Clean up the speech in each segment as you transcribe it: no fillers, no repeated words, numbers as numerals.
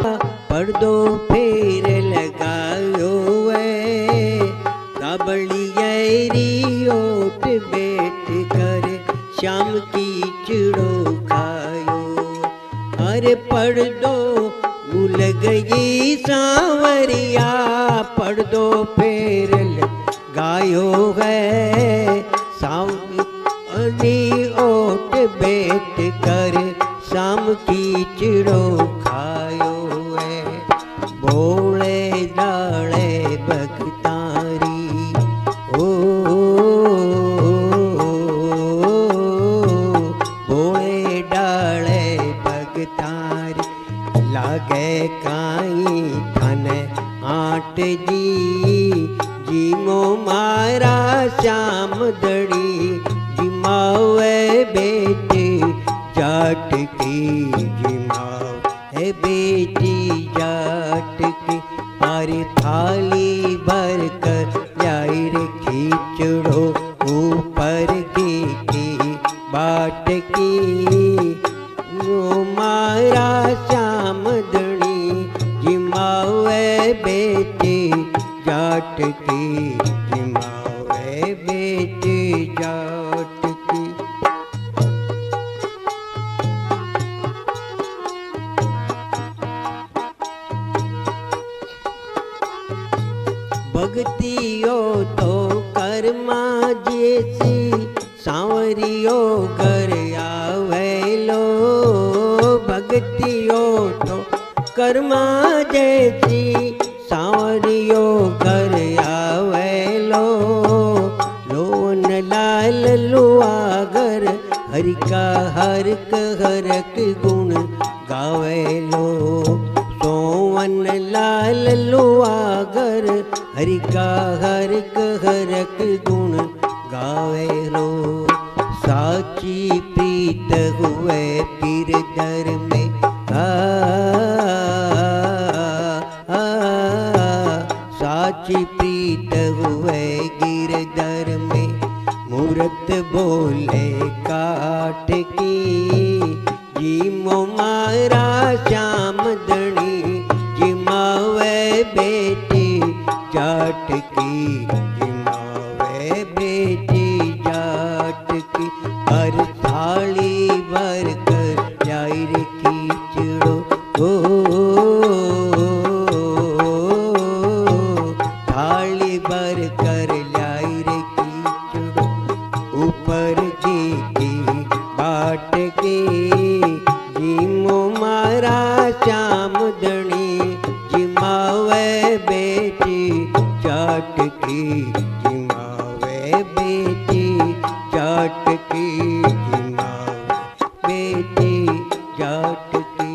पर्दो फेर लगायो है, काबलियरी ओट बैठ कर शाम की चिड़ो खायो। अरे पर्दो भूल गई सांवरिया, पर्दो फेर लगायो है, सांवरी ओट बैठ कर शाम की चिड़ो खायो है। भोले डाले भगतारी ओ, भोले डाले भगतारी, लागे काई थन आट जी, जीमो मारा श्याम दड़ी, जिमावे बेटे जाट की, जिमाव है बेटी जाट की। अरे थाली भर कर लाई रे खींचड़ो ऊपर की बाट की, वो मारा श्याम दड़ी, जिमावे बेटी जाट की, जिमावे बेटी जाट की। भक्तियो तो कर्मा जैसी, सांवरियो घर आवेलो, भक्तियो तो कर्मा जैसी, सांवरियो घर आवेलो, लोन लाल लुआगर हरि का हरक हरक गुण गावेलो, सोवन लाल लुआगर हरि का हरक हरक गुण गावेलो। साची प्रीत हुए पीर दर में, साची प्रीत हुए गिरधर में, मूरत बोले काट की, जीमो मारा श्याम दणी, जिमावे बेटी जाट की, जिमावे बेटी जाट की। हर थाली भर कर लाई रे खींचड़ो थाली भर कर लाई रे खींचड़ो ऊपर की बाट की, जीमो मारा श्याम दणी, जिमावे बेटी जाट की, जिमावे बेटी जाट की, जिमावे बेटी जाट की,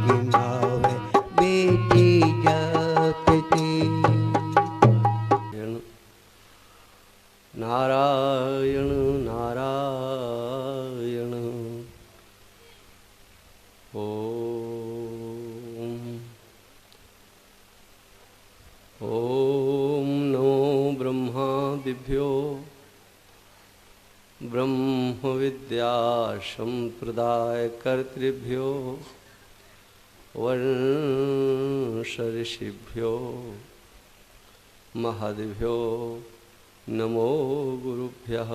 जिमावे बेटी जाट की। नारायण नारायण ओम नमो ब्रह्मादिभ्यो ब्रह्म विद्या संप्रदाय कर्तृभ्यो वंश ऋषिभ्यो महद्भ्यो नमो गुरुभ्यः।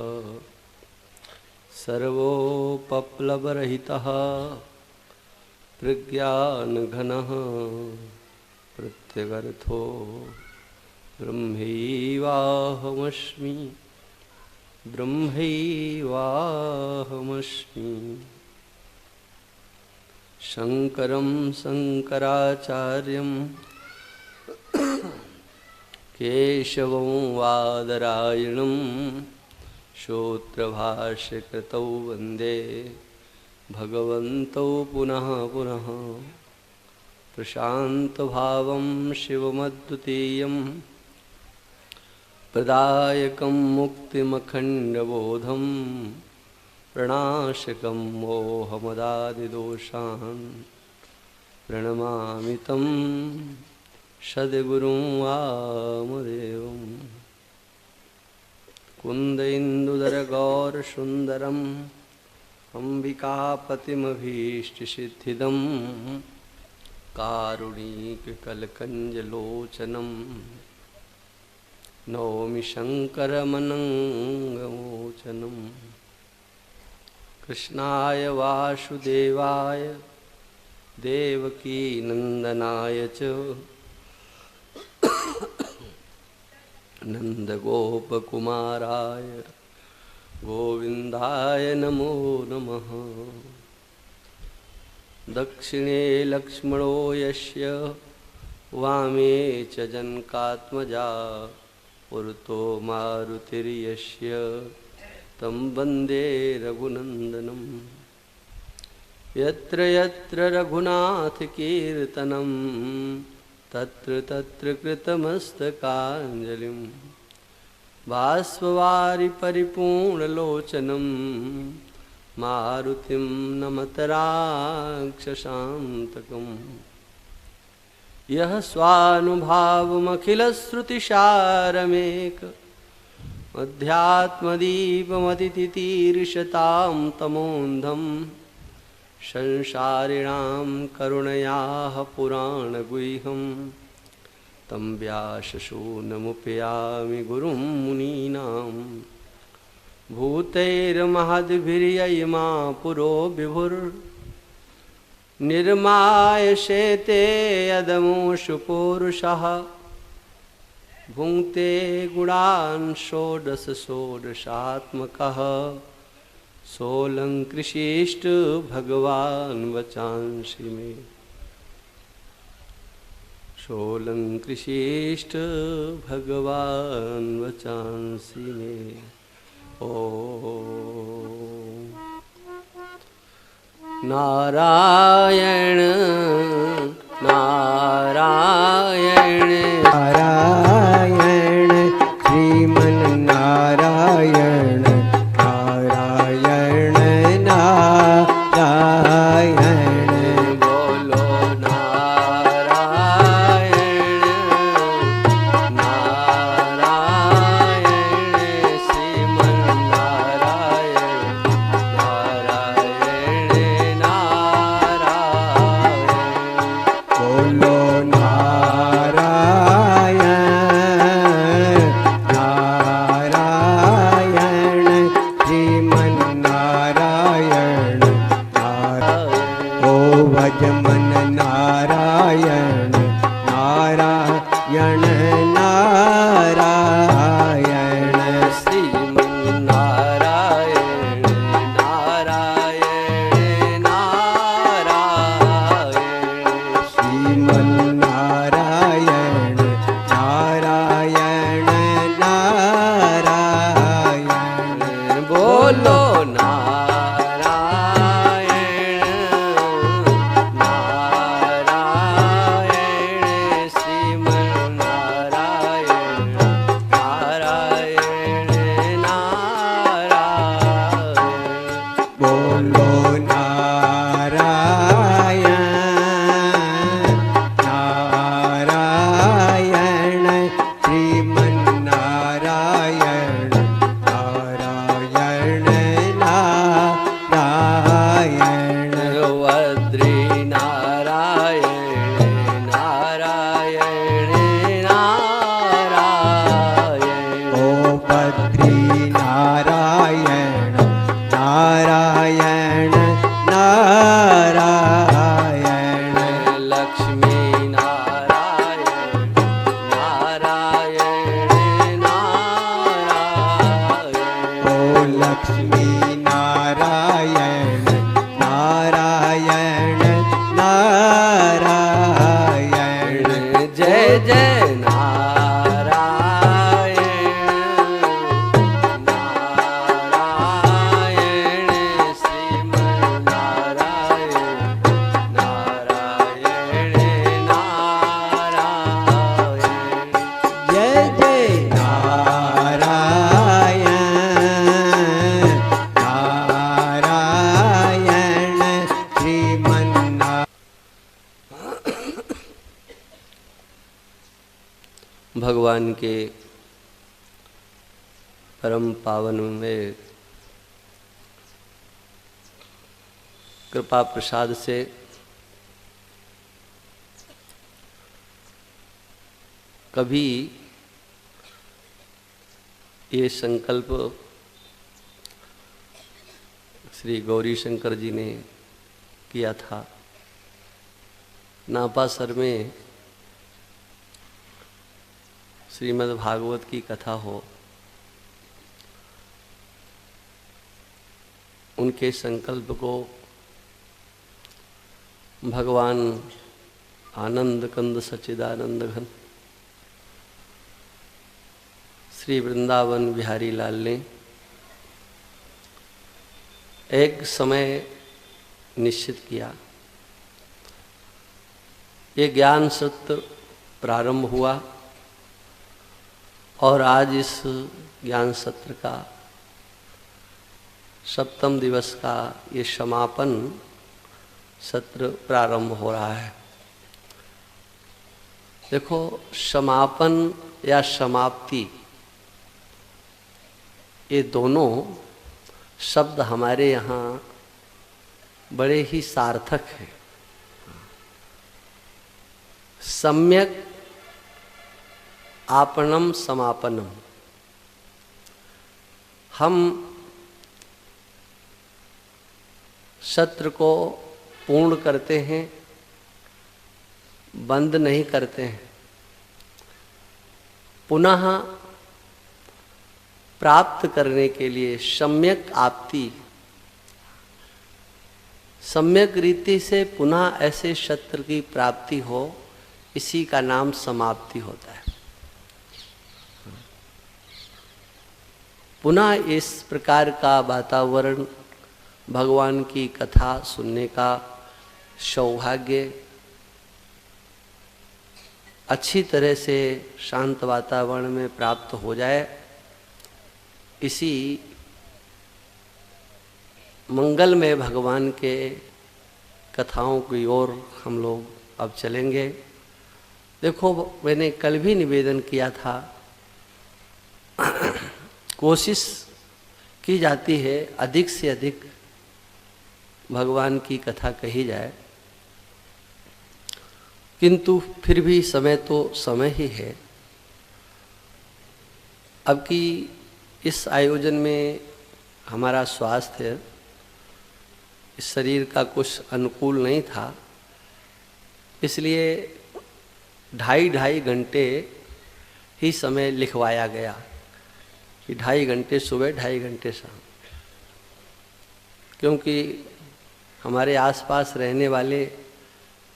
सर्वोपप्लवरहितः प्रज्ञानघनः प्रत्यगर्थो ब्रह्मैवाहमस्मि, ब्रह्मैवाहमस्मि। शंकरं शंकराचार्यं केशवं वादरायणं सूत्रभाष्यकृतौ वन्दे भगवन्तौ पुनः पुनः। प्रशान्तभावं शिवमद्वितीयं प्रदायकं मुक्तिमखण्डबोधं प्रणाशकं मोहमदादिदोषान् प्रणमामि तं सद्गुरुं वामदेवं। कुन्देन्दुधरगौरसुन्दरम् अम्बिकापतिमभीष्टसिद्धिदं कारुणीककलकञ्जलोचनं नौमि शङ्करमनङ्गमोचनं कृष्णाय वासुदेवाय देवकीनन्दनाय च नन्दगोपकुमाराय गोविन्दाय नमो नमः। दक्षिणे लक्ष्मणो यस्य वामे च जनकात्मजा पुरतो मारुतिर्यस्य तं वन्दे रघुनन्दनं। यत्र यत्र रघुनाथकीर्तनं तत्र तत्र कृतमस्तकाञ्जलिं बाष्पवारि परिपूर्णलोचनं मारुतिं नमत राक्षसान्तकम्। यः स्वानुभावमखिलश्रुतिसारमेक अध्यात्मदीपमतितितीर्षतां तमोन्धं संसारिणां करुणयाः पुराणगुह्यं तं व्याससूनमुपयामि गुरुं मुनीनां। भूतैर्महद्भिर्ययिमा पुरो विभुर्निर्मायशेते यदमुषु पूरुषः भुङ्क्ते गुणान् षोडश षोडशात्मकः सोऽलङ्कृशिष्ट भगवान् वचांसि मे सोऽलङ्कृशिष्ट भगवान् वचांसि मे। ॐ नारायण नारायण नारायण श्रीमन्नारायण नारायण नारायण। बोलो नारायण नारायण श्रीमन्नारायण नारायण नारायण। बोलो नारायण नारायण श्रीमन्नारायण नारायण। ओ भजमन नारायण नारायण नारायण। श्रीमन्नारायण नारायण नारायण। श्रीमन्नारायण नारायण नारायण। बोलो नारायण नारायण श्रीमन्नारायण नारायण नारायण। बोलो नारायण नारायण श्रीमन्नारायण नारायण नारायण। वद्री नारायण नारायण नारायण। ओ बद्री नारायण नारायण नारायण। लक्ष्मी नारायण नारायण नारायण। ओ लक्ष्मी नारायण नारायण नारायण। जय जय नारायण नारायण श्रीमन्नारायण नारायण नारायण। जय जय नारायण नारायण श्रीमन्नारायण। भगवान के परम पावन में कृपा प्रसाद से कभी ये संकल्प श्री गौरी शंकर जी ने किया था। नापासर में श्रीमद् भागवत की कथा हो, उनके संकल्प को भगवान आनंद कंद सच्चिदानंद घन श्री वृंदावन बिहारी लाल ने एक समय निश्चित किया। ये ज्ञान सत्र प्रारंभ हुआ और आज इस ज्ञान सत्र का 7वें दिवस का ये समापन सत्र प्रारंभ हो रहा है। देखो, समापन या समाप्ति, ये दोनों शब्द हमारे यहाँ बड़े ही सार्थक हैं। सम्यक आपनम समापनम, हम सत्र को पूर्ण करते हैं, बंद नहीं करते हैं। पुनः प्राप्त करने के लिए सम्यक आपति, सम्यक रीति से पुनः ऐसे सत्र की प्राप्ति हो, इसी का नाम समाप्ति होता है। पुनः इस प्रकार का वातावरण, भगवान की कथा सुनने का सौभाग्य अच्छी तरह से शांत वातावरण में प्राप्त हो जाए, इसी मंगलमय भगवान के कथाओं की ओर हम लोग अब चलेंगे। देखो, मैंने कल भी निवेदन किया था, कोशिश की जाती है अधिक से अधिक भगवान की कथा कही जाए, किंतु फिर भी समय तो समय ही है। अब की इस आयोजन में हमारा स्वास्थ्य, इस शरीर का कुछ अनुकूल नहीं था, इसलिए 2.5 घंटे ही समय लिखवाया गया कि 2.5 घंटे सुबह, 2.5 घंटे शाम। क्योंकि हमारे आसपास रहने वाले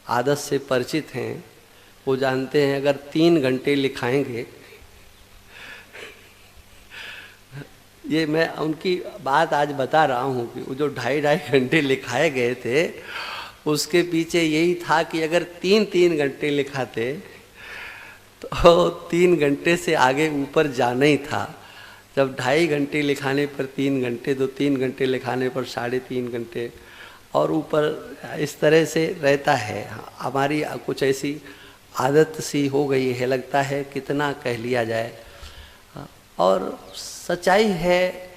आदत से परिचित हैं, वो जानते हैं अगर 3 घंटे लिखाएंगे, ये मैं उनकी बात आज बता रहा हूँ कि वो जो 2.5 घंटे लिखाए गए थे, उसके पीछे यही था कि अगर 3 घंटे लिखाते तो 3 घंटे से आगे ऊपर जाना ही था। जब 2.5 घंटे लिखाने पर 3 घंटे, तो 3 घंटे लिखाने पर 3.5 घंटे, और ऊपर इस तरह से रहता है। हमारी कुछ ऐसी आदत सी हो गई है, लगता है कितना कह लिया जाए। और सच्चाई है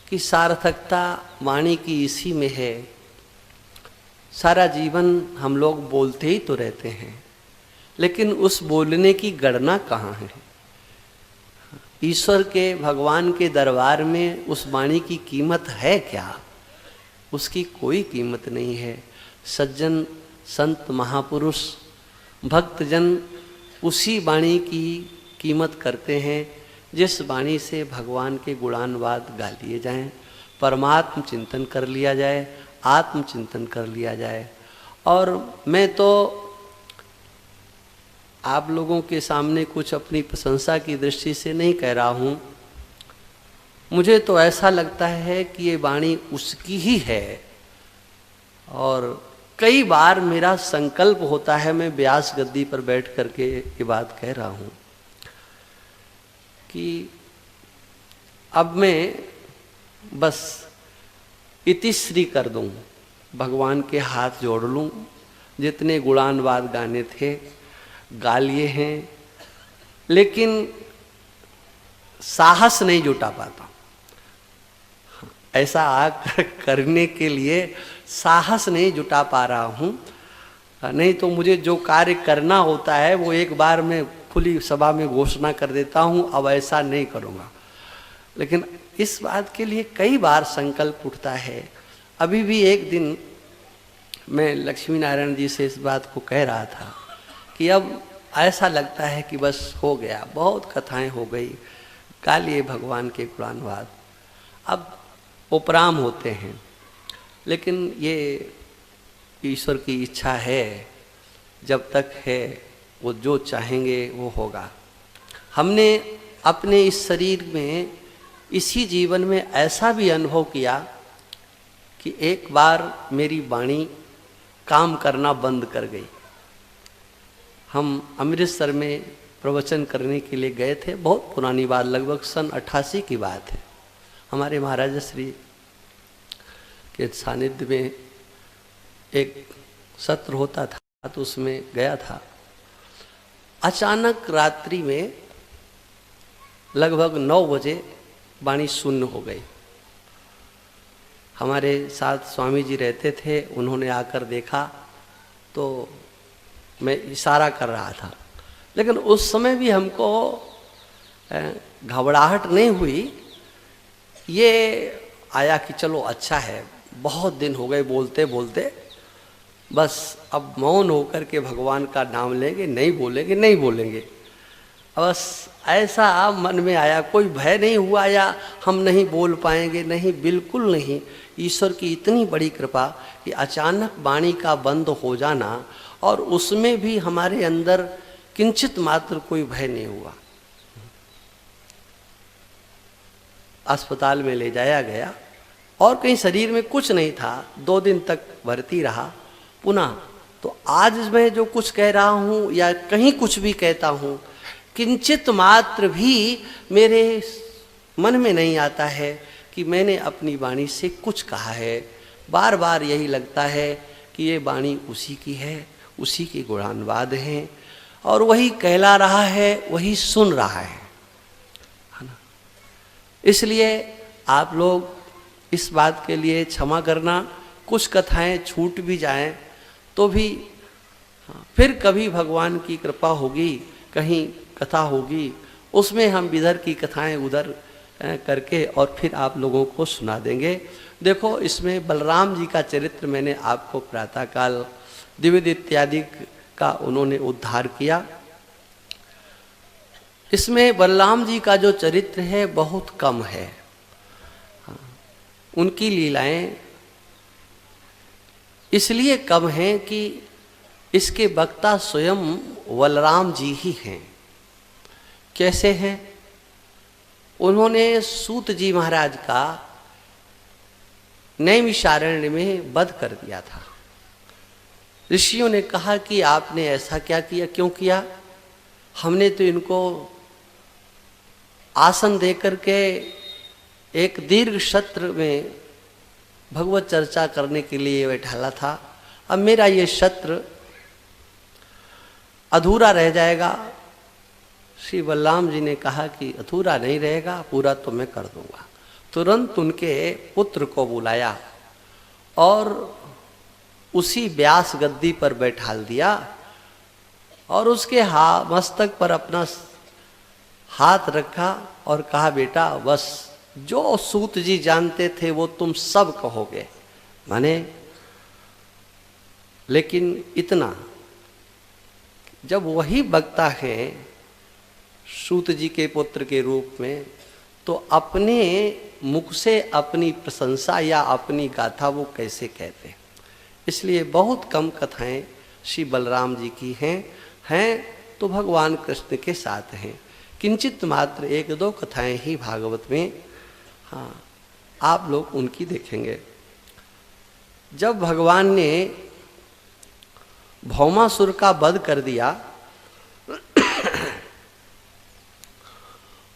कि सार्थकता वाणी की इसी में है। सारा जीवन हम लोग बोलते ही तो रहते हैं, लेकिन उस बोलने की गणना कहाँ है? ईश्वर के, भगवान के दरबार में उस वाणी की कीमत है क्या? उसकी कोई कीमत नहीं है। सज्जन, संत, महापुरुष, भक्तजन उसी वाणी की कीमत करते हैं जिस वाणी से भगवान के गुणानुवाद गा लिए जाएं, परमात्म चिंतन कर लिया जाए, आत्मचिंतन कर लिया जाए। और मैं तो आप लोगों के सामने कुछ अपनी प्रशंसा की दृष्टि से नहीं कह रहा हूँ, मुझे तो ऐसा लगता है कि ये वाणी उसकी ही है। और कई बार मेरा संकल्प होता है, मैं व्यास गद्दी पर बैठ करके ये बात कह रहा हूँ कि अब मैं बस इतिश्री कर दूँ, भगवान के हाथ जोड़ लूँ, जितने गुणानुवाद गाने थे गा लिए हैं, लेकिन साहस नहीं जुटा पाता। ऐसा करने के लिए साहस नहीं जुटा पा रहा हूँ। नहीं तो मुझे जो कार्य करना होता है वो एक बार में खुली सभा में घोषणा कर देता हूँ अब ऐसा नहीं करूँगा, लेकिन इस बात के लिए कई बार संकल्प उठता है। अभी भी एक दिन मैं लक्ष्मी नारायण जी से इस बात को कह रहा था कि अब ऐसा लगता है कि बस हो गया, बहुत कथाएं हो गई, गा लिए भगवान के गुणानुवाद, अब उपराम होते हैं। लेकिन ये ईश्वर की इच्छा है, जब तक है वो जो चाहेंगे वो होगा। हमने अपने इस शरीर में, इसी जीवन में ऐसा भी अनुभव किया कि एक बार मेरी वाणी काम करना बंद कर गई। हम अमृतसर में प्रवचन करने के लिए गए थे, बहुत पुरानी बात, लगभग सन 88 की बात है। हमारे महाराज श्री के सानिध्य में एक सत्र होता था, तो उसमें गया था। अचानक रात्रि में लगभग 9 बजे वाणी शून्य हो गई। हमारे साथ स्वामी जी रहते थे, उन्होंने आकर देखा तो मैं इशारा कर रहा था, लेकिन उस समय भी हमको घबराहट नहीं हुई। ये आया कि चलो अच्छा है, बहुत दिन हो गए बोलते बोलते, बस अब मौन होकर के भगवान का नाम लेंगे, नहीं बोलेंगे नहीं बोलेंगे। बस ऐसा मन में आया, कोई भय नहीं हुआ या हम नहीं बोल पाएंगे, नहीं, बिल्कुल नहीं। ईश्वर की इतनी बड़ी कृपा कि अचानक वाणी का बंद हो जाना, और उसमें भी हमारे अंदर किंचित मात्र कोई भय नहीं हुआ। अस्पताल में ले जाया गया और कहीं शरीर में कुछ नहीं था, 2 दिन तक भर्ती रहा। पुनः तो आज मैं जो कुछ कह रहा हूँ या कहीं कुछ भी कहता हूँ, किंचित मात्र भी मेरे मन में नहीं आता है कि मैंने अपनी वाणी से कुछ कहा है। बार बार यही लगता है कि ये वाणी उसी की है, उसी के गुणानुवाद हैं, और वही कहला रहा है, वही सुन रहा है ना। इसलिए आप लोग इस बात के लिए क्षमा करना, कुछ कथाएं छूट भी जाएं तो भी फिर कभी भगवान की कृपा होगी, कहीं कथा होगी, उसमें हम इधर की कथाएं उधर करके और फिर आप लोगों को सुना देंगे। देखो, इसमें बलराम जी का चरित्र मैंने आपको प्रातःकाल द्विविध इत्यादि का उन्होंने उद्धार किया। इसमें बलराम जी का जो चरित्र है बहुत कम है, उनकी लीलाएं इसलिए कम हैं कि इसके वक्ता स्वयं बलराम जी ही हैं। कैसे हैं? उन्होंने सूत जी महाराज का नैमिषारण्य में वध कर दिया था। ऋषियों ने कहा कि आपने ऐसा क्या किया, क्यों किया? हमने तो इनको आसन देकर के एक दीर्घ सत्र में भगवत चर्चा करने के लिए बैठाला था, अब मेरा ये सत्र अधूरा रह जाएगा। श्री बलराम जी ने कहा कि अधूरा नहीं रहेगा, पूरा तो मैं कर दूंगा। तुरंत उनके पुत्र को बुलाया और उसी व्यास गद्दी पर बैठाल दिया और उसके मस्तक पर अपना हाथ रखा और कहा, बेटा बस जो सूत जी जानते थे वो तुम सब कहोगे। माने, लेकिन इतना, जब वही वक्ता है सूत जी के पुत्र के रूप में, तो अपने मुख से अपनी प्रशंसा या अपनी गाथा वो कैसे कहते? इसलिए बहुत कम कथाएं श्री बलराम जी की हैं तो भगवान कृष्ण के साथ हैं। किंचित मात्र 1-2 कथाएं ही भागवत में, हाँ, आप लोग उनकी देखेंगे। जब भगवान ने भौमासुर का वध कर दिया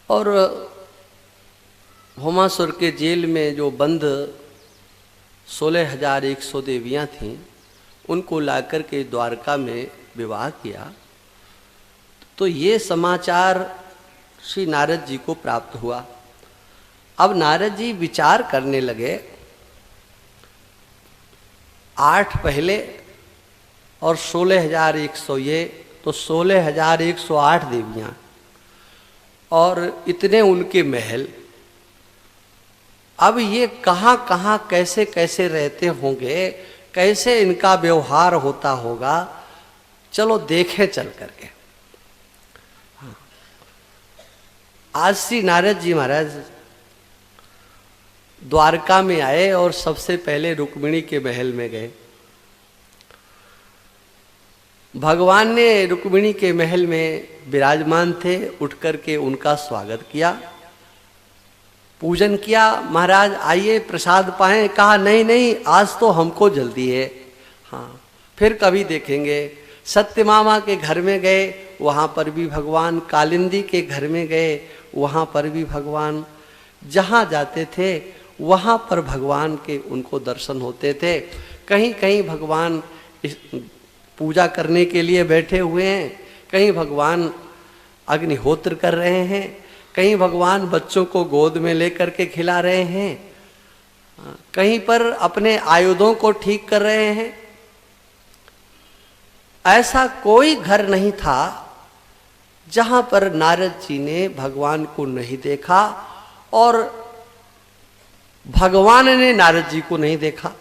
और भौमासुर के जेल में जो बंद 16,100 देवियां थीं, उनको लाकर के द्वारका में विवाह किया, तो ये समाचार श्री नारद जी को प्राप्त हुआ। अब नारद जी विचार करने लगे, 8 पहले और 16,100 ये तो 16,108 देवियां और इतने उनके महल। अब ये कहाँ कहाँ कैसे कैसे रहते होंगे, कैसे इनका व्यवहार होता होगा, चलो देखें चल करके। आज श्री नारद जी महाराज द्वारका में आए और सबसे पहले रुक्मिणी के महल में गए। भगवान ने रुक्मिणी के महल में विराजमान थे, उठ करके उनका स्वागत किया, पूजन किया। महाराज आइए प्रसाद पाएं। कहा नहीं नहीं, आज तो हमको जल्दी है, हाँ फिर कभी देखेंगे। सत्य मामा के घर में गए, वहाँ पर भी भगवान। कालिंदी के घर में गए, वहाँ पर भी भगवान। जहाँ जाते थे वहाँ पर भगवान के उनको दर्शन होते थे। कहीं कहीं भगवान पूजा करने के लिए बैठे हुए हैं, कहीं भगवान अग्निहोत्र कर रहे हैं, कहीं भगवान बच्चों को गोद में लेकर के खिला रहे हैं, कहीं पर अपने आयुधों को ठीक कर रहे हैं। ऐसा कोई घर नहीं था जहां पर नारद जी ने भगवान को नहीं देखा और भगवान ने नारद जी को नहीं देखा।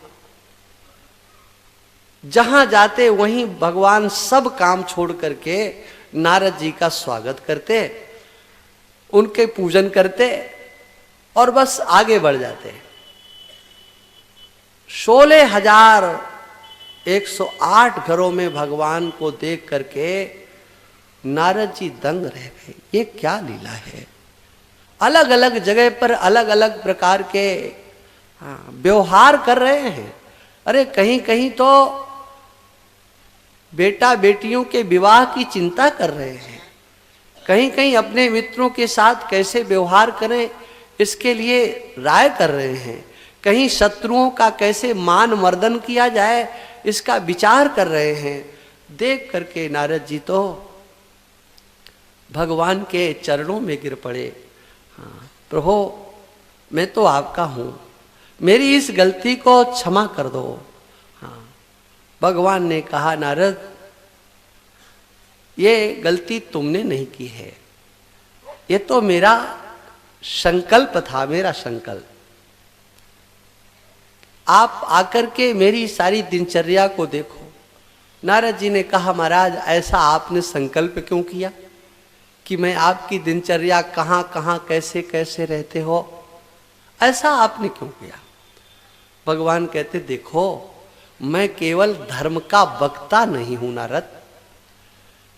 जहां जाते वहीं भगवान सब काम छोड़ करके नारद जी का स्वागत करते, उनके पूजन करते और बस आगे बढ़ जाते। 16,108 घरों में भगवान को देख करके नारद जी दंग रह गए। ये क्या लीला है। अलग अलग जगह पर अलग अलग प्रकार के व्यवहार कर रहे हैं। अरे कहीं कहीं तो बेटा बेटियों के विवाह की चिंता कर रहे हैं, कहीं कहीं अपने मित्रों के साथ कैसे व्यवहार करें इसके लिए राय कर रहे हैं, कहीं शत्रुओं का कैसे मान मर्दन किया जाए इसका विचार कर रहे हैं। देख करके नारद जी तो भगवान के चरणों में गिर पड़े। हाँ प्रभु, मैं तो आपका हूं, मेरी इस गलती को क्षमा कर दो। हाँ भगवान ने कहा नारद, ये गलती तुमने नहीं की है, ये तो मेरा संकल्प था, मेरा संकल्प। आप आकर के मेरी सारी दिनचर्या को देखो। नारद जी ने कहा महाराज, ऐसा आपने संकल्प क्यों किया कि मैं आपकी दिनचर्या कहाँ कहाँ कैसे कैसे रहते हो, ऐसा आपने क्यों किया। भगवान कहते देखो, मैं केवल धर्म का वक्ता नहीं हूं नारद,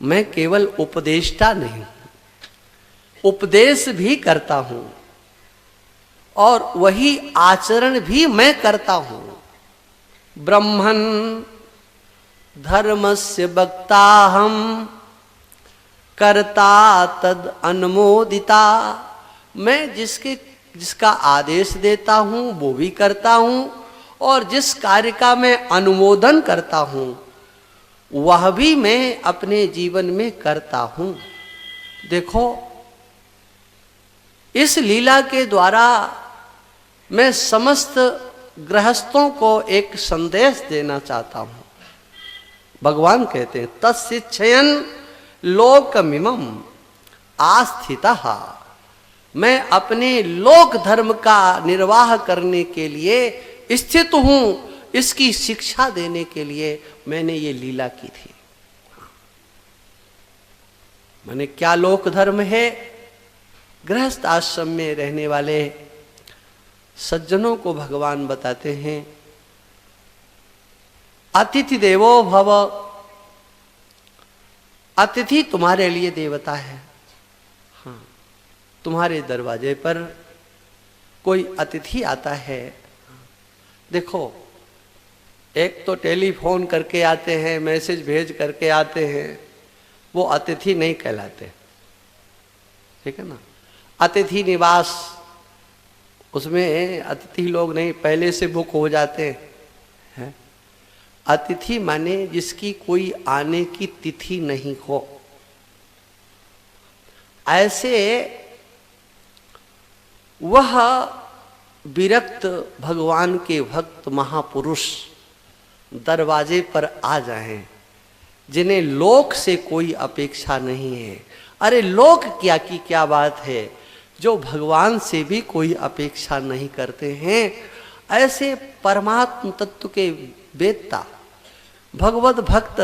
मैं केवल उपदेष्टा नहीं हूं, उपदेश भी करता हूं और वही आचरण भी मैं करता हूं। ब्रह्मन् धर्मस्य वक्ताहम् कर्ता तद अनुमोदिता। मैं जिसका आदेश देता हूं वो भी करता हूं और जिस कार्य का मैं अनुमोदन करता हूं वह भी मैं अपने जीवन में करता हूं। देखो, इस लीला के द्वारा मैं समस्त गृहस्थों को एक संदेश देना चाहता हूं। भगवान कहते हैं तत्शिक्षयन् लोकमिमम् आस्थितः। मैं अपने लोक धर्म का निर्वाह करने के लिए स्थित हूं, इसकी शिक्षा देने के लिए मैंने ये लीला की थी। मैंने क्या लोक धर्म है, गृहस्थ आश्रम में रहने वाले सज्जनों को भगवान बताते हैं अतिथि देवो भव। अतिथि तुम्हारे लिए देवता है। हाँ, तुम्हारे दरवाजे पर कोई अतिथि आता है, देखो एक तो टेलीफोन करके आते हैं, मैसेज भेज करके आते हैं, वो अतिथि नहीं कहलाते, ठीक है ना। अतिथि निवास, उसमें अतिथि लोग नहीं, पहले से बुक हो जाते हैं। अतिथि माने जिसकी कोई आने की तिथि नहीं हो। ऐसे वह विरक्त भगवान के भक्त महापुरुष दरवाजे पर आ जाएं, जिन्हें लोक से कोई अपेक्षा नहीं है। अरे लोक क्या की क्या बात है, जो भगवान से भी कोई अपेक्षा नहीं करते हैं, ऐसे परमात्म तत्व के वेत्ता भगवत भक्त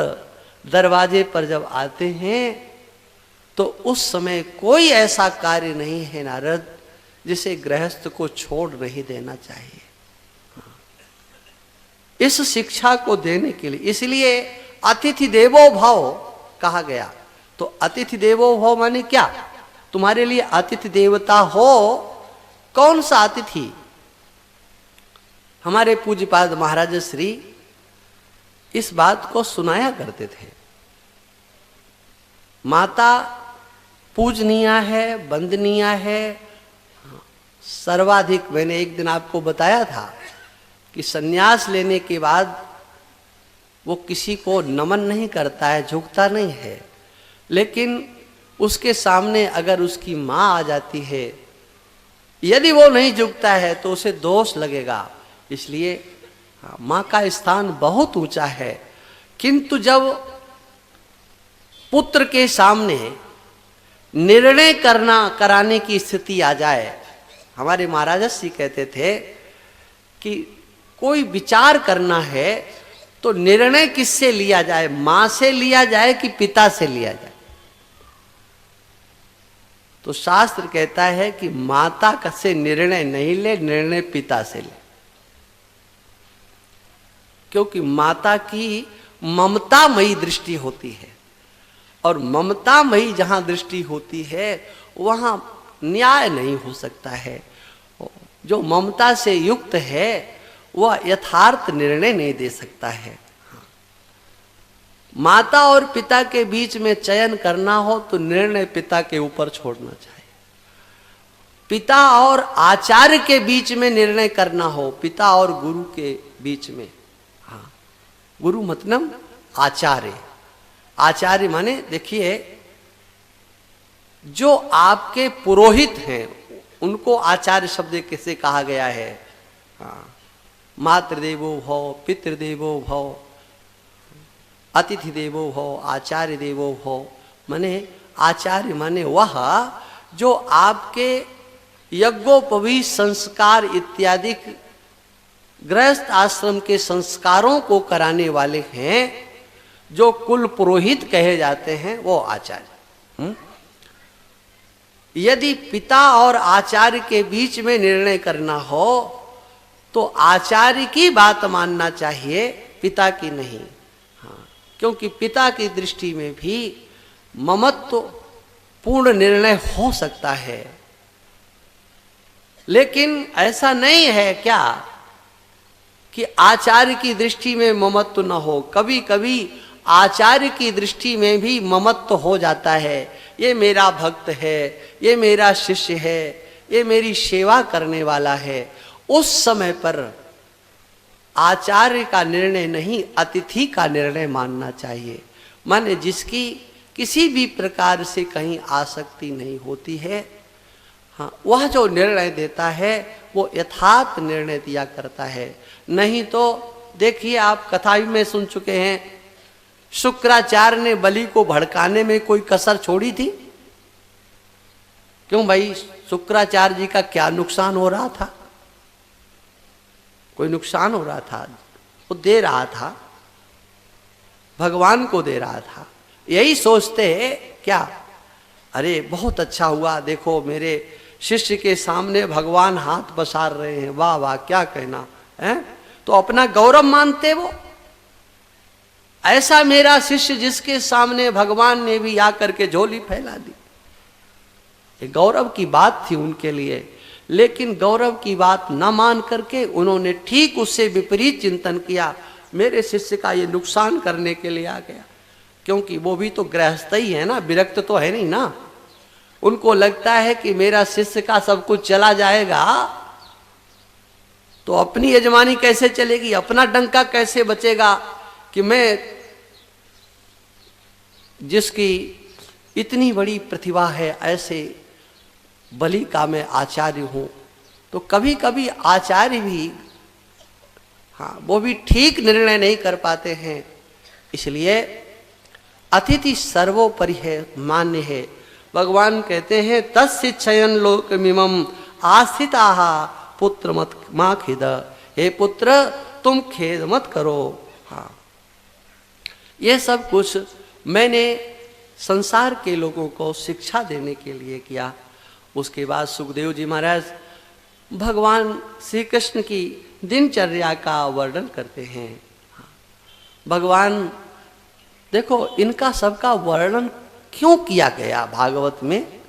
दरवाजे पर जब आते हैं तो उस समय कोई ऐसा कार्य नहीं है नारद जिसे गृहस्थ को छोड़ नहीं देना चाहिए। इस शिक्षा को देने के लिए इसलिए अतिथि देवो भव कहा गया। तो अतिथि देवो भव माने क्या? तुम्हारे लिए अतिथि देवता हो। कौन सा अतिथि? हमारे पूज्यपाद महाराज श्री इस बात को सुनाया करते थे। माता पूजनीय है, वंदनीय है। सर्वाधिक मैंने एक दिन आपको बताया था कि सन्यास लेने के बाद वो किसी को नमन नहीं करता है, झुकता नहीं है, लेकिन उसके सामने अगर उसकी माँ आ जाती है, यदि वो नहीं झुकता है तो उसे दोष लगेगा। इसलिए माँ का स्थान बहुत ऊंचा है। किंतु जब पुत्र के सामने निर्णय कराने की स्थिति आ जाए, हमारे महाराज जी कहते थे कि कोई विचार करना है तो निर्णय किससे लिया जाए, मां से लिया जाए कि पिता से लिया जाए? तो शास्त्र कहता है कि माता से निर्णय नहीं ले, निर्णय पिता से ले। क्योंकि माता की ममतामयी दृष्टि होती है, और ममतामयी जहां दृष्टि होती है वहां न्याय नहीं हो सकता है। जो ममता से युक्त है वह यथार्थ निर्णय नहीं दे सकता है। माता और पिता के बीच में चयन करना हो तो निर्णय पिता के ऊपर छोड़ना चाहिए। पिता और आचार्य के बीच में निर्णय करना हो, पिता और गुरु के बीच में, हाँ, गुरु मतलब आचार्य। आचार्य माने देखिए, जो आपके पुरोहित हैं उनको आचार्य शब्द कैसे कहा गया है? हाँ, मातृदेवो भव, पितृदेवो भव, अतिथि देवो भव, आचार्य देवो भव। माने आचार्य माने वह जो आपके यज्ञोपवीत संस्कार इत्यादि गृहस्थ आश्रम के संस्कारों को कराने वाले हैं, जो कुल पुरोहित कहे जाते हैं, वो आचार्य। यदि पिता और आचार्य के बीच में निर्णय करना हो तो आचार्य की बात मानना चाहिए, पिता की नहीं। हाँ, क्योंकि पिता की दृष्टि में भी ममत्व पूर्ण निर्णय हो सकता है, लेकिन ऐसा नहीं है क्या कि आचार्य की दृष्टि में ममत्व न हो। कभी कभी आचार्य की दृष्टि में भी ममत्व हो जाता है। ये मेरा भक्त है, ये मेरा शिष्य है, ये मेरी सेवा करने वाला है। उस समय पर आचार्य का निर्णय नहीं, अतिथि का निर्णय मानना चाहिए। माने जिसकी किसी भी प्रकार से कहीं आसक्ति नहीं होती है, हाँ, वह जो निर्णय देता है वो यथार्थ निर्णय दिया करता है। नहीं तो देखिए, आप कथा में सुन चुके हैं, शुक्राचार्य ने बलि को भड़काने में कोई कसर छोड़ी थी? क्यों भाई, शुक्राचार्य जी का क्या नुकसान हो रहा था? कोई नुकसान हो रहा था? वो दे रहा था, भगवान को दे रहा था। यही सोचते क्या, अरे बहुत अच्छा हुआ, देखो मेरे शिष्य के सामने भगवान हाथ पसार रहे हैं, वाह वाह क्या कहना है, तो अपना गौरव मानते वो। ऐसा मेरा शिष्य जिसके सामने भगवान ने भी आकर के झोली फैला दी। ये गौरव की बात थी उनके लिए, लेकिन गौरव की बात न मान करके उन्होंने ठीक उससे विपरीत चिंतन किया। मेरे शिष्य का ये नुकसान करने के लिए आ गया, क्योंकि वो भी तो गृहस्थ ही है ना, विरक्त तो है नहीं ना। उनको लगता है कि मेरा शिष्य का सब कुछ चला जाएगा तो अपनी यजमानी कैसे चलेगी, अपना डंका कैसे बचेगा, कि मैं जिसकी इतनी बड़ी प्रतिभा है ऐसे बलि का मैं आचार्य हूं। तो कभी कभी आचार्य भी, हाँ, वो भी ठीक निर्णय नहीं कर पाते हैं। इसलिए अतिथि सर्वोपरि है, मान्य है। भगवान कहते हैं तस्य चयन लोकमिमं आस्थिताः पुत्र मत माँ खेद, हे पुत्र तुम खेद मत करो। हाँ, ये सब कुछ मैंने संसार के लोगों को शिक्षा देने के लिए किया। उसके बाद सुखदेव जी महाराज भगवान श्री कृष्ण की दिनचर्या का वर्णन करते हैं। भगवान देखो, इनका सबका वर्णन क्यों किया गया भागवत में?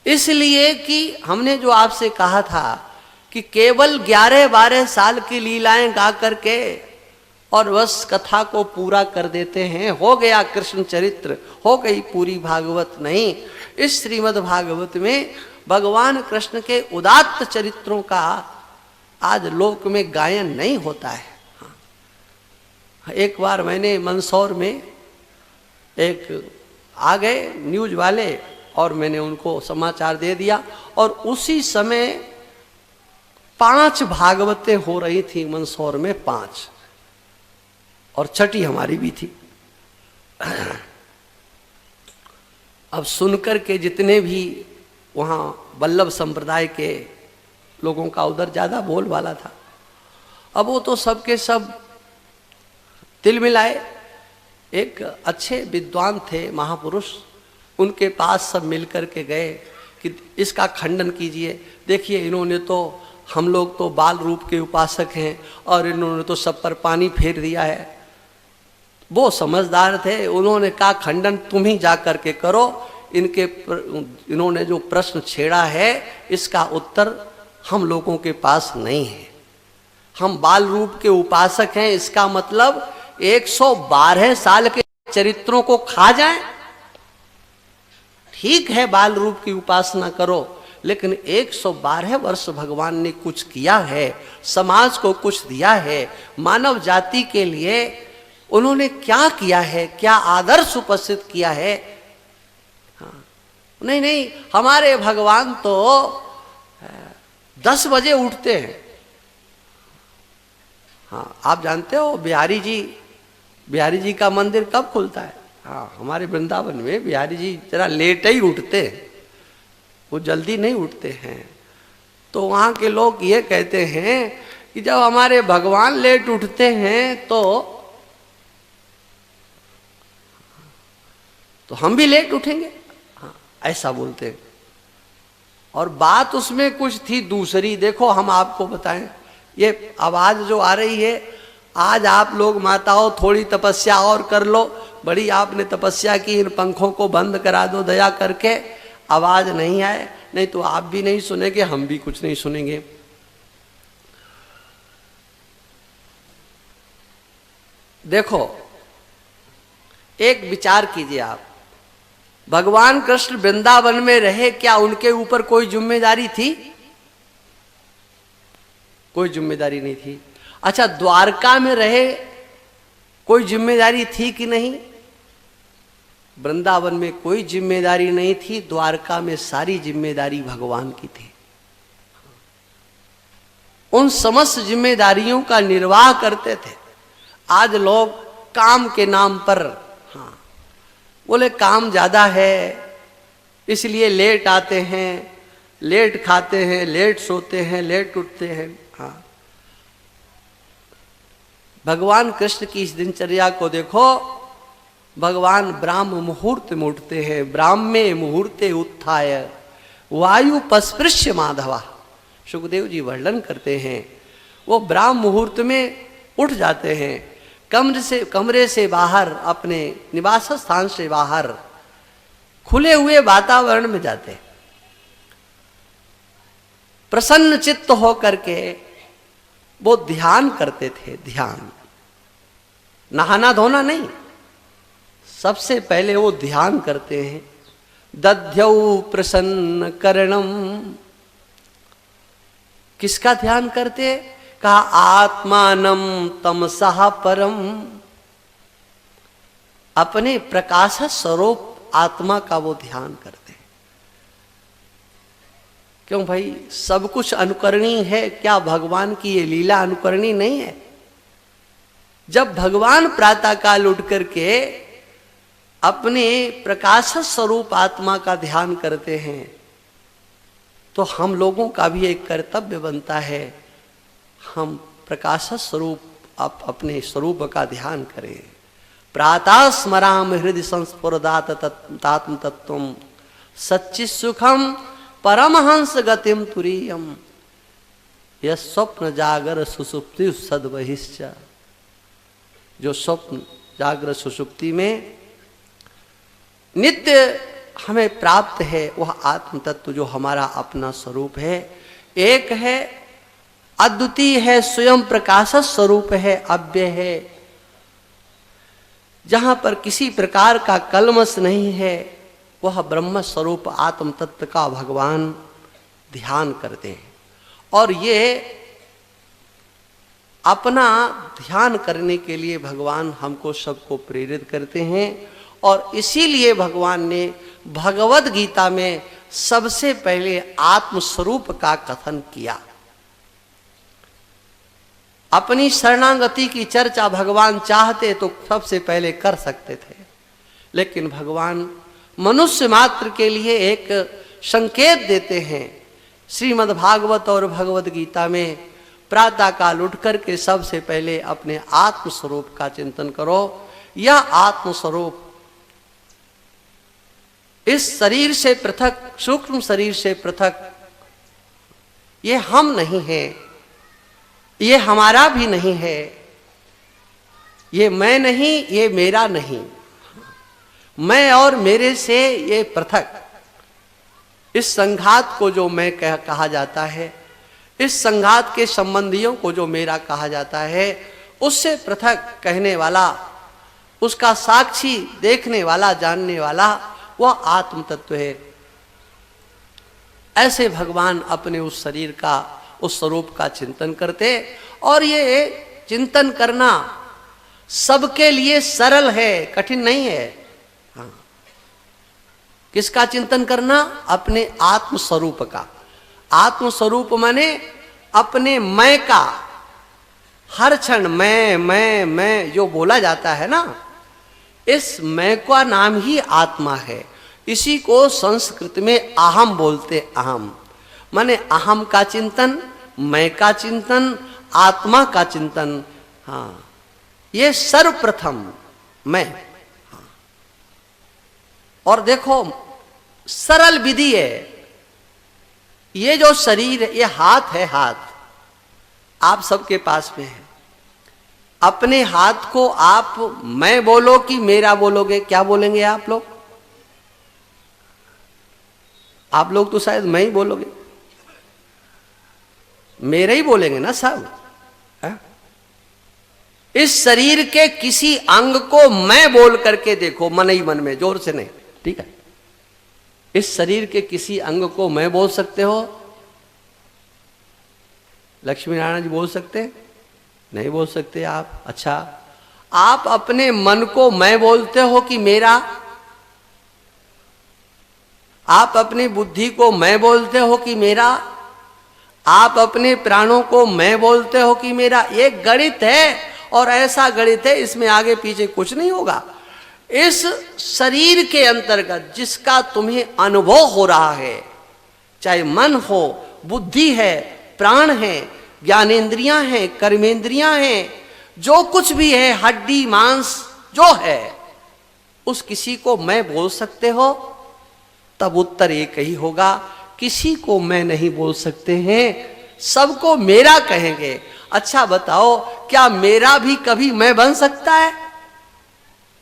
इसलिए कि हमने जो आपसे कहा था कि केवल 11-12 साल की लीलाएं गा करके और बस कथा को पूरा कर देते हैं, हो गया कृष्ण चरित्र, हो गई पूरी भागवत। नहीं, इस श्रीमद् भागवत में भगवान कृष्ण के उदात्त चरित्रों का आज लोक में गायन नहीं होता है। एक बार मैंने मंदसौर में एक आ गए न्यूज वाले और मैंने उनको समाचार दे दिया, और उसी समय 5 भागवतें हो रही थी मंदसौर में, 5, और छठी हमारी भी थी। अब सुनकर के जितने भी वहाँ वल्लभ संप्रदाय के लोगों का उधर ज़्यादा बोल वाला था, अब वो तो सबके सब तिल मिलाए। एक अच्छे विद्वान थे महापुरुष, उनके पास सब मिलकर के गए कि इसका खंडन कीजिए। देखिए, इन्होंने तो, हम लोग तो बाल रूप के उपासक हैं और इन्होंने तो सब पर पानी फेर दिया है। वो समझदार थे, उन्होंने कहा खंडन तुम ही जा कर के करो, इन्होंने जो प्रश्न छेड़ा है इसका उत्तर हम लोगों के पास नहीं है। हम बाल रूप के उपासक हैं, इसका मतलब 112 साल के चरित्रों को खा जाएं? ठीक है, बाल रूप की उपासना करो, लेकिन 112 वर्ष भगवान ने कुछ किया है, समाज को कुछ दिया है, मानव जाति के लिए उन्होंने क्या किया है, क्या आदर्श उपस्थित किया है। हाँ, नहीं, हमारे भगवान तो 10 बजे उठते हैं। हाँ, आप जानते हो बिहारी जी का मंदिर कब खुलता है? हाँ, हमारे वृंदावन में बिहारी जी जरा लेट ही उठते हैं, वो जल्दी नहीं उठते हैं। तो वहाँ के लोग ये कहते हैं कि जब हमारे भगवान लेट उठते हैं तो हम भी लेट उठेंगे। हाँ, ऐसा बोलते हैं। और बात उसमें कुछ थी दूसरी। देखो, हम आपको बताएं, ये आवाज जो आ रही है, आज आप लोग माताओं थोड़ी तपस्या और कर लो। बड़ी आपने तपस्या की, इन पंखों को बंद करा दो दया करके, आवाज नहीं आए, नहीं तो आप भी नहीं सुनेंगे, हम भी कुछ नहीं सुनेंगे। देखो, एक विचार कीजिए आप, भगवान कृष्ण वृंदावन में रहे, क्या उनके ऊपर कोई जिम्मेदारी थी? कोई जिम्मेदारी नहीं थी। अच्छा, द्वारका में रहे, कोई जिम्मेदारी थी कि नहीं? वृंदावन में कोई जिम्मेदारी नहीं थी, द्वारका में सारी जिम्मेदारी भगवान की थी। उन समस्त जिम्मेदारियों का निर्वाह करते थे। आज लोग काम के नाम पर, हाँ, बोले काम ज्यादा है इसलिए लेट आते हैं, लेट खाते हैं, लेट सोते हैं, लेट उठते हैं। हाँ, भगवान कृष्ण की इस दिनचर्या को देखो। भगवान ब्राह्म मुहूर्त में उठते हैं, ब्राह्मे मुहूर्ते उत्थाय वायु पस्पृश्य माधवा। सुखदेव जी वर्णन करते हैं, वो ब्राह्म मुहूर्त में उठ जाते हैं, कमरे से बाहर, अपने निवास स्थान से बाहर खुले हुए वातावरण में जाते, प्रसन्न चित्त होकर के वो ध्यान करते थे। ध्यान, नहाना धोना नहीं, सबसे पहले वो ध्यान करते हैं। दध्यौ प्रसन्न करणम, किसका ध्यान करते? कहा आत्मानम तमसः परम, अपने प्रकाश स्वरूप आत्मा का वो ध्यान करते हैं। क्यों भाई, सब कुछ अनुकरणीय है, क्या भगवान की ये लीला अनुकरणीय नहीं है? जब भगवान प्रातः काल उठ करके अपने प्रकाश स्वरूप आत्मा का ध्यान करते हैं तो हम लोगों का भी एक कर्तव्य बनता है, हम प्रकाश स्वरूप अपने स्वरूप का ध्यान करें। प्रातः स्मराम हृदय संस्फुरदात तात्म तत्वम सच्चित सुखम परमहंस गतिम तुरीयम यह स्वप्न जागर सुषुप्ति सद्वहिश्च। जो स्वप्न जागृत सुषुप्ति में नित्य हमें प्राप्त है वह आत्म तत्व जो हमारा अपना स्वरूप है, एक है, अद्वितीय है, स्वयं प्रकाश स्वरूप है, अव्यय है, जहां पर किसी प्रकार का कलमश नहीं है, वह ब्रह्म स्वरूप आत्म तत्व का भगवान ध्यान करते हैं। और ये अपना ध्यान करने के लिए भगवान हमको सबको प्रेरित करते हैं। और इसीलिए भगवान ने भगवद गीता में सबसे पहले आत्म स्वरूप का कथन किया। अपनी शरणागति की चर्चा भगवान चाहते तो सबसे पहले कर सकते थे, लेकिन भगवान मनुष्य मात्र के लिए एक संकेत देते हैं। श्रीमद् भागवत और भगवद गीता में प्रातः काल उठ करके सबसे पहले अपने आत्म स्वरूप का चिंतन करो। यह आत्म स्वरूप इस शरीर से पृथक, सूक्ष्म शरीर से पृथक, ये हम नहीं है, ये हमारा भी नहीं है, ये मैं नहीं, ये मेरा नहीं, मैं और मेरे से ये पृथक। इस संघात को जो मैं कहा जाता है, इस संघात के संबंधियों को जो मेरा कहा जाता है, उससे पृथक कहने वाला, उसका साक्षी देखने वाला, जानने वाला वह आत्म तत्व है। ऐसे भगवान अपने उस शरीर का, उस स्वरूप का चिंतन करते। और ये चिंतन करना सबके लिए सरल है, कठिन नहीं है। हाँ। किसका चिंतन करना? अपने आत्म स्वरूप का। आत्म स्वरूप माने अपने मैं का। हर क्षण मैं जो बोला जाता है ना, इस मैं का नाम ही आत्मा है। इसी को संस्कृत में अहम बोलते। अहम माने अहम का चिंतन, मैं का चिंतन, आत्मा का चिंतन। हाँ, ये सर्वप्रथम मैं। हाँ। और देखो सरल विधि है। ये जो शरीर है, ये हाथ है, हाथ आप सबके पास में है। अपने हाथ को आप मैं बोलो कि मेरा बोलोगे? क्या बोलेंगे आप लोग? आप लोग तो शायद मैं ही बोलोगे, मेरे ही बोलेंगे ना सब। है? इस शरीर के किसी अंग को मैं बोल करके देखो, मन ही मन में, जोर से नहीं, ठीक है? इस शरीर के किसी अंग को मैं बोल सकते हो? लक्ष्मी नारायण जी बोल सकते? नहीं बोल सकते आप। अच्छा, आप अपने मन को मैं बोलते हो कि मेरा? आप अपनी बुद्धि को मैं बोलते हो कि मेरा? आप अपने प्राणों को मैं बोलते हो कि मेरा? ये गणित है, और ऐसा गणित है, इसमें आगे पीछे कुछ नहीं होगा। इस शरीर के अंतर्गत जिसका तुम्हें अनुभव हो रहा है, चाहे मन हो, बुद्धि है, प्राण है, ज्ञानेन्द्रियां हैं, कर्मेंद्रियां हैं, जो कुछ भी है, हड्डी मांस जो है, उस किसी को मैं बोल सकते हो? तब उत्तर एक ही होगा, किसी को मैं नहीं बोल सकते हैं, सबको मेरा कहेंगे। अच्छा बताओ, क्या मेरा भी कभी मैं बन सकता है?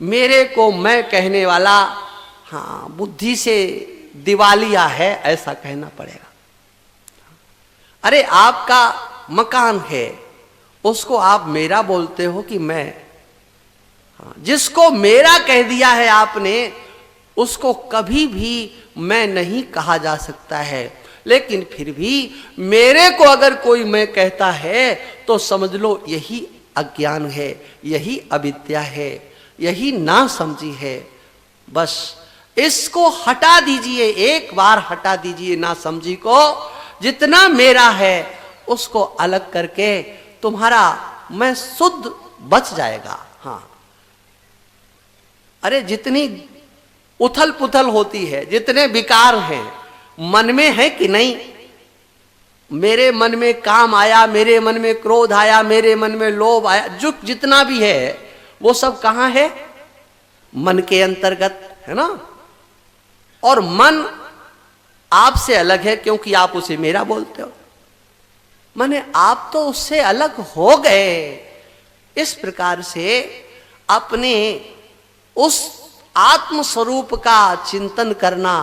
मेरे को मैं कहने वाला, हाँ, बुद्धि से दिवालिया है, ऐसा कहना पड़ेगा। अरे आपका मकान है, उसको आप मेरा बोलते हो कि मैं? हाँ, जिसको मेरा कह दिया है आपने, उसको कभी भी मैं नहीं कहा जा सकता है। लेकिन फिर भी मेरे को अगर कोई मैं कहता है तो समझ लो यही अज्ञान है, यही अविद्या है, यही ना समझी है। बस इसको हटा दीजिए, एक बार हटा दीजिए ना समझी को। जितना मेरा है उसको अलग करके तुम्हारा मैं शुद्ध बच जाएगा। हाँ, अरे जितनी उथल पुथल होती है, जितने विकार हैं मन में है कि नहीं? मेरे मन में काम आया, मेरे मन में क्रोध आया, मेरे मन में लोभ आया, जो जितना भी है वो सब कहाँ है? मन के अंतर्गत है ना। और मन आपसे अलग है क्योंकि आप उसे मेरा बोलते हो, माने आप तो उससे अलग हो गए। इस प्रकार से अपने उस आत्म स्वरूप का चिंतन करना,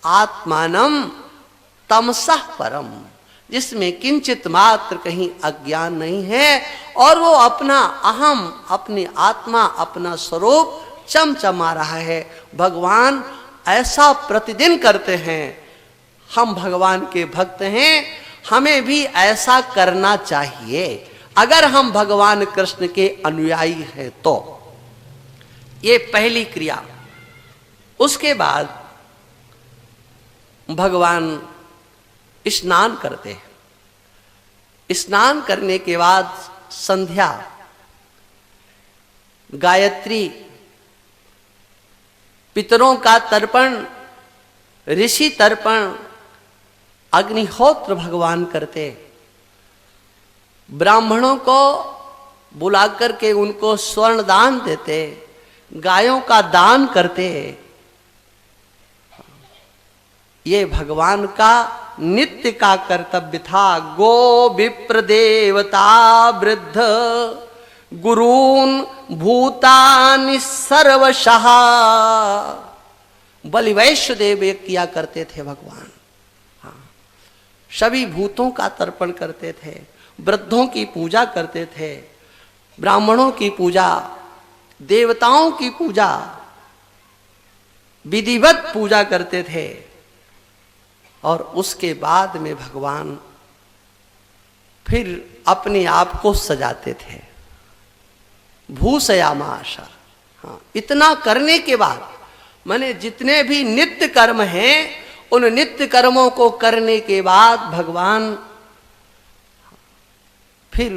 आत्मानम तमसः परम, जिसमें किंचित मात्र कहीं अज्ञान नहीं है, और वो अपना अहम, अपनी आत्मा, अपना स्वरूप चमचमा रहा है। भगवान ऐसा प्रतिदिन करते हैं। हम भगवान के भक्त हैं, हमें भी ऐसा करना चाहिए अगर हम भगवान कृष्ण के अनुयायी हैं तो। ये पहली क्रिया। उसके बाद भगवान स्नान करते हैं। स्नान करने के बाद संध्या, गायत्री, पितरों का तर्पण, ऋषि तर्पण, अग्निहोत्र भगवान करते। ब्राह्मणों को बुलाकर के उनको स्वर्ण दान देते, गायों का दान करते। ये भगवान का नित्य का कर्तव्य था। गो विप्र देवता वृद्ध गुरून् भूतानि सर्वशः, बलि वैश्य देव किया करते थे भगवान। हाँ, सभी भूतों का तर्पण करते थे, वृद्धों की पूजा करते थे, ब्राह्मणों की पूजा, देवताओं की पूजा, विधिवत पूजा करते थे। और उसके बाद में भगवान फिर अपने आप को सजाते थे। भूषयामाशा। हाँ, इतना करने के बाद माने जितने भी नित्य कर्म हैं, उन नित्य कर्मों को करने के बाद भगवान फिर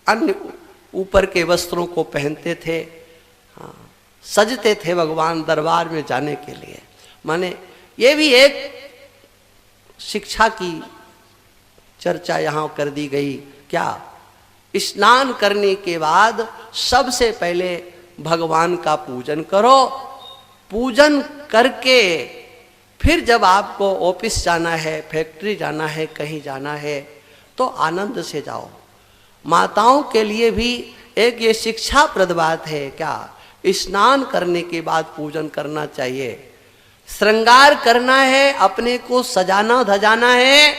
अन्य ऊपर के वस्त्रों को पहनते थे। हाँ, सजते थे भगवान दरबार में जाने के लिए। माने ये भी एक शिक्षा की चर्चा यहां कर दी गई। क्या? स्नान करने के बाद सबसे पहले भगवान का पूजन करो। पूजन करके फिर जब आपको ऑफिस जाना है, फैक्ट्री जाना है, कहीं जाना है, तो आनंद से जाओ। माताओं के लिए भी एक ये शिक्षाप्रद बात है। क्या? स्नान करने के बाद पूजन करना चाहिए। श्रृंगार करना है, अपने को सजाना धजाना है,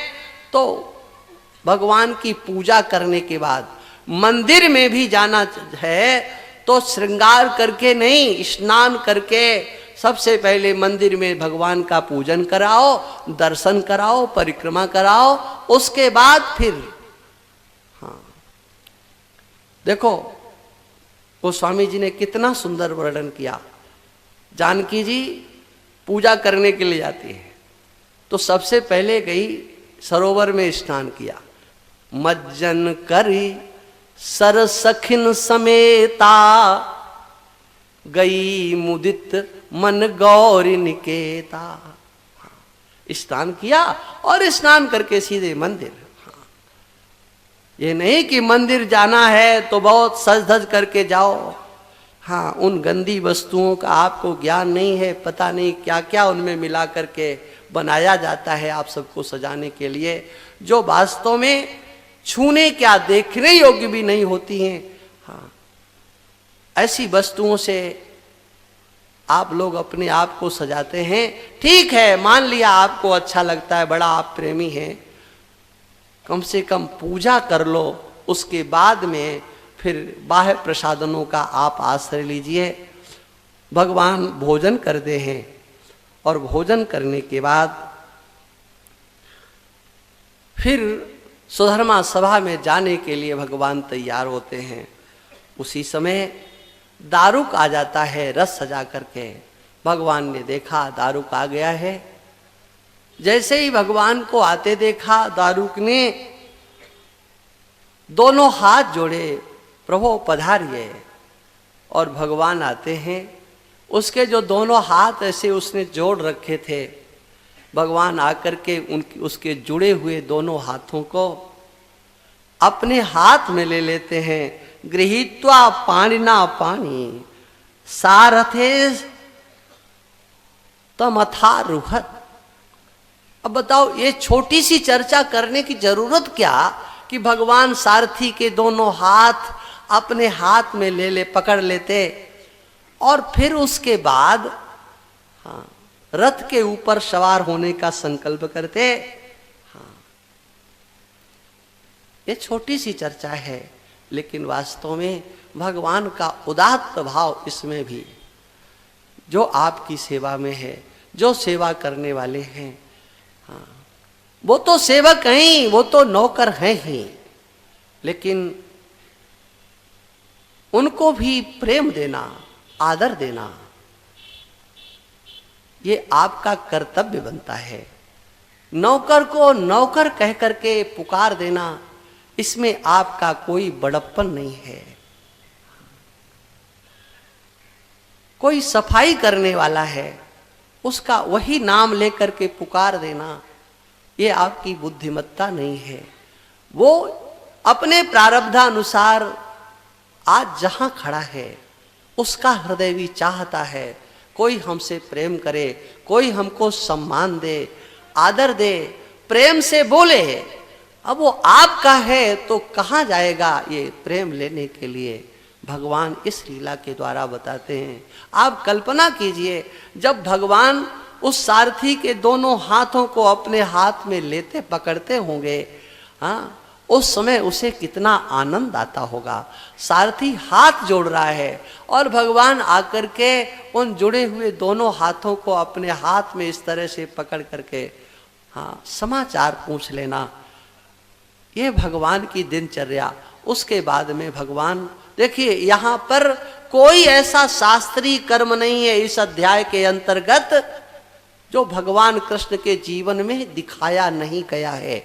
तो भगवान की पूजा करने के बाद मंदिर में भी जाना है तो श्रृंगार करके नहीं, स्नान करके सबसे पहले मंदिर में भगवान का पूजन कराओ, दर्शन कराओ, परिक्रमा कराओ। उसके बाद फिर हाँ, देखो गोस्वामी जी ने कितना सुंदर वर्णन किया। जानकी जी पूजा करने के लिए जाती है तो सबसे पहले गई सरोवर में स्नान किया। मज्जन करी सर सखिन समेता, गई मुदित मन गौरी निकेता। स्नान किया और स्नान करके सीधे मंदिर। ये नहीं कि मंदिर जाना है तो बहुत सज धज करके जाओ। हाँ, उन गंदी वस्तुओं का आपको ज्ञान नहीं है, पता नहीं क्या क्या उनमें मिला करके बनाया जाता है आप सबको सजाने के लिए, जो वास्तव में छूने क्या देखने योग्य भी नहीं होती हैं। हाँ, ऐसी वस्तुओं से आप लोग अपने आप को सजाते हैं। ठीक है, मान लिया आपको अच्छा लगता है, बड़ा आप प्रेमी हैं, कम से कम पूजा कर लो। उसके बाद में फिर बाह्य प्रसादनों का आप आश्रय लीजिए। भगवान भोजन करते हैं और भोजन करने के बाद फिर सुधर्मा सभा में जाने के लिए भगवान तैयार होते हैं। उसी समय दारुक आ जाता है रस सजा करके। भगवान ने देखा दारुक आ गया है। जैसे ही भगवान को आते देखा, दारुक ने दोनों हाथ जोड़े, प्रभु पधारिए। और भगवान आते हैं, उसके जो दोनों हाथ ऐसे उसने जोड़ रखे थे, भगवान आकर के उसके जुड़े हुए दोनों हाथों को अपने हाथ में ले लेते हैं। गृहीत्वा पाणिना पाणी सारथे तमथारुहत। अब बताओ, ये छोटी सी चर्चा करने की जरूरत क्या कि भगवान सारथी के दोनों हाथ अपने हाथ में ले पकड़ लेते और फिर उसके बाद हाँ रथ के ऊपर सवार होने का संकल्प करते। हाँ, ये छोटी सी चर्चा है, लेकिन वास्तव में भगवान का उदात्त भाव इसमें भी, जो आपकी सेवा में है, जो सेवा करने वाले हैं, हाँ, वो तो सेवक हैं, वो तो नौकर हैं ही, लेकिन उनको भी प्रेम देना, आदर देना, ये आपका कर्तव्य बनता है। नौकर को नौकर कह करके पुकार देना, इसमें आपका कोई बड़प्पन नहीं है। कोई सफाई करने वाला है, उसका वही नाम लेकर के पुकार देना, ये आपकी बुद्धिमत्ता नहीं है। वो अपने प्रारब्धानुसार आज जहां खड़ा है, उसका हृदय भी चाहता है कोई हमसे प्रेम करे, कोई हमको सम्मान दे, आदर दे, प्रेम से बोले। अब वो आपका है तो कहाँ जाएगा ये प्रेम लेने के लिए? भगवान इस लीला के द्वारा बताते हैं। आप कल्पना कीजिए, जब भगवान उस सारथी के दोनों हाथों को अपने हाथ में लेते पकड़ते होंगे, हाँ, उस समय उसे कितना आनंद आता होगा। सारथी हाथ जोड़ रहा है और भगवान आकर के उन जुड़े हुए दोनों हाथों को अपने हाथ में इस तरह से पकड़ करके हाँ समाचार पूछ लेना, ये भगवान की दिनचर्या। उसके बाद में भगवान, देखिए यहाँ पर कोई ऐसा शास्त्रीय कर्म नहीं है इस अध्याय के अंतर्गत जो भगवान कृष्ण के जीवन में दिखाया नहीं गया है।